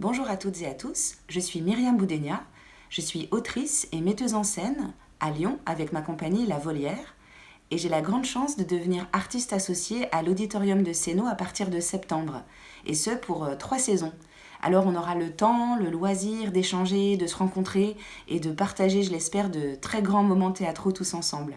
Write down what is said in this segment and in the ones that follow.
Bonjour à toutes et à tous, je suis Myriam Boudenia, je suis autrice et metteuse en scène à Lyon avec ma compagnie La Volière et j'ai la grande chance de devenir artiste associée à l'Auditorium de Sénaux à partir de septembre, et ce pour 3 saisons. Alors on aura le temps, le loisir d'échanger, de se rencontrer et de partager, je l'espère, de très grands moments théâtraux tous ensemble.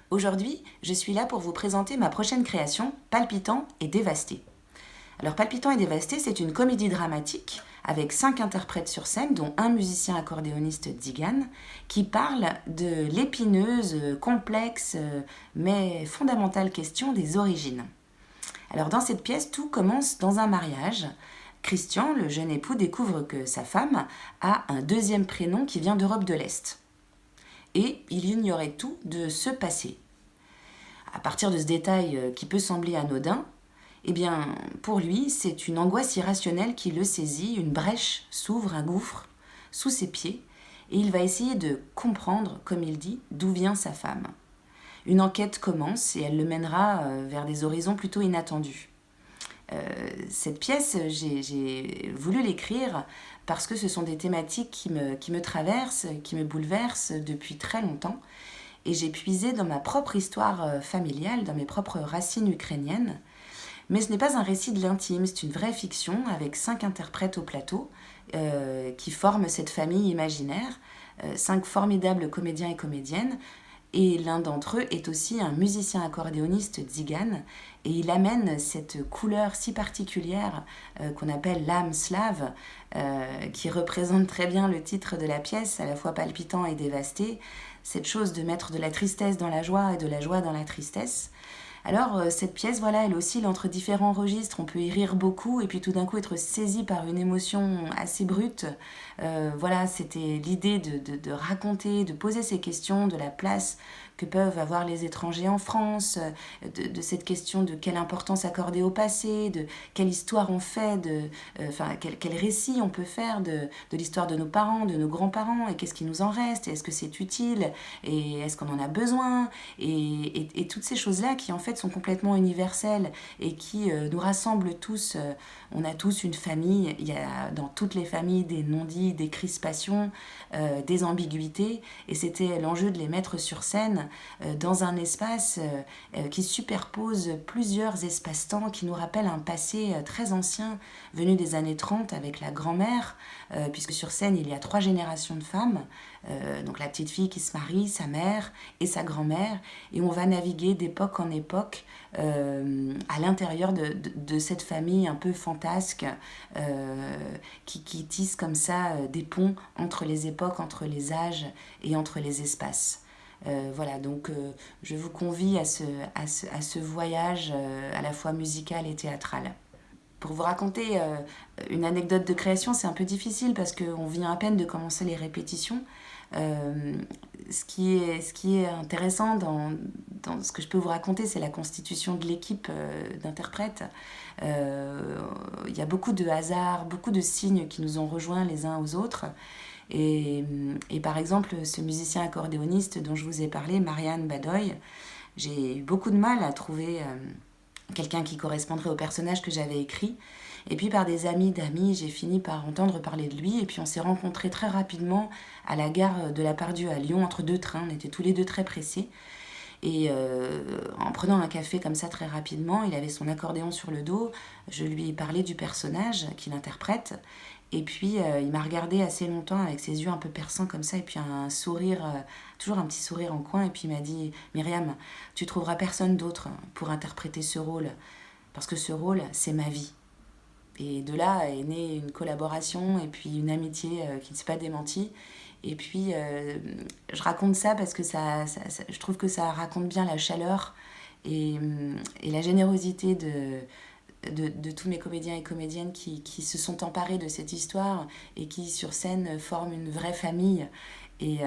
Aujourd'hui, je suis là pour vous présenter ma prochaine création, Palpitant et Dévasté. Alors Palpitant et Dévasté, c'est une comédie dramatique avec 5 interprètes sur scène, dont un musicien accordéoniste Dzigan, qui parle de l'épineuse, complexe, mais fondamentale question des origines. Alors dans cette pièce, tout commence dans un mariage. Christian, le jeune époux, découvre que sa femme a un deuxième prénom qui vient d'Europe de l'Est. Et il ignorait tout de ce passé. À partir de ce détail qui peut sembler anodin, eh bien, pour lui, c'est une angoisse irrationnelle qui le saisit, une brèche s'ouvre, un gouffre sous ses pieds, et il va essayer de comprendre, comme il dit, d'où vient sa femme. Une enquête commence et elle le mènera vers des horizons plutôt inattendus. Cette pièce, j'ai voulu l'écrire parce que ce sont des thématiques qui me traversent, qui me bouleversent depuis très longtemps. Et j'ai puisé dans ma propre histoire familiale, dans mes propres racines ukrainiennes. Mais ce n'est pas un récit de l'intime, c'est une vraie fiction avec 5 interprètes au plateau qui forment cette famille imaginaire, 5 formidables comédiens et comédiennes. Et l'un d'entre eux est aussi un musicien accordéoniste Dzigan, et il amène cette couleur si particulière qu'on appelle l'âme slave, qui représente très bien le titre de la pièce, à la fois palpitant et dévasté, cette chose de mettre de la tristesse dans la joie et de la joie dans la tristesse. Alors cette pièce, voilà, elle oscille entre différents registres, on peut y rire beaucoup et puis tout d'un coup être saisi par une émotion assez brute. Voilà, c'était l'idée de raconter, de poser ces questions de la place que peuvent avoir les étrangers en France, de cette question de quelle importance accorder au passé, de quelle histoire on fait, quel récit on peut faire de l'histoire de nos parents, de nos grands-parents, et qu'est-ce qui nous en reste, et est-ce que c'est utile, et est-ce qu'on en a besoin, et toutes ces choses-là qui en fait sont complètement universelles et qui nous rassemblent tous. On a tous une famille, il y a dans toutes les familles des non-dits, des crispations, des ambiguïtés, et c'était l'enjeu de les mettre sur scène dans un espace qui superpose plusieurs espaces-temps, qui nous rappelle un passé très ancien, venu des années 30 avec la grand-mère, puisque sur scène il y a 3 générations de femmes, donc la petite fille qui se marie, sa mère et sa grand-mère, et on va naviguer d'époque en époque à l'intérieur de cette famille un peu fantasque qui tisse comme ça des ponts entre les époques, entre les âges et entre les espaces. Voilà, donc je vous convie à ce voyage à la fois musical et théâtral. Pour vous raconter une anecdote de création, c'est un peu difficile parce qu'on vient à peine de commencer les répétitions. Ce qui est intéressant dans ce que je peux vous raconter, c'est la constitution de l'équipe d'interprètes. Il y a beaucoup de hasards, beaucoup de signes qui nous ont rejoints les uns aux autres. Et par exemple, ce musicien accordéoniste dont je vous ai parlé, Marianne Badoy, j'ai eu beaucoup de mal à trouver quelqu'un qui correspondrait au personnage que j'avais écrit. Et puis par des amis d'amis, j'ai fini par entendre parler de lui. Et puis on s'est rencontrés très rapidement à la gare de la Part-Dieu à Lyon, entre 2 trains. On était tous les deux très pressés. Et en prenant un café comme ça très rapidement, il avait son accordéon sur le dos. Je lui ai parlé du personnage qu'il interprète. Et puis il m'a regardé assez longtemps avec ses yeux un peu perçants comme ça. Et puis un sourire, toujours un petit sourire en coin. Et puis il m'a dit « Myriam, tu trouveras personne d'autre pour interpréter ce rôle. Parce que ce rôle, c'est ma vie. » Et de là est née une collaboration et puis une amitié qui ne s'est pas démentie. Et puis, je raconte ça parce que je trouve que ça raconte bien la chaleur et la générosité de tous mes comédiens et comédiennes qui se sont emparés de cette histoire et qui, sur scène, forment une vraie famille. Et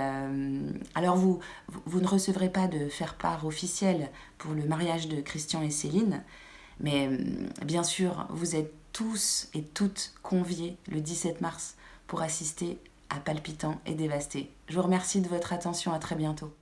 alors, vous ne recevrez pas de faire-part officielle pour le mariage de Christian et Céline, mais bien sûr, vous êtes tous et toutes conviés le 17 mars pour assister à Palpitant et Dévasté. Je vous remercie de votre attention, à très bientôt.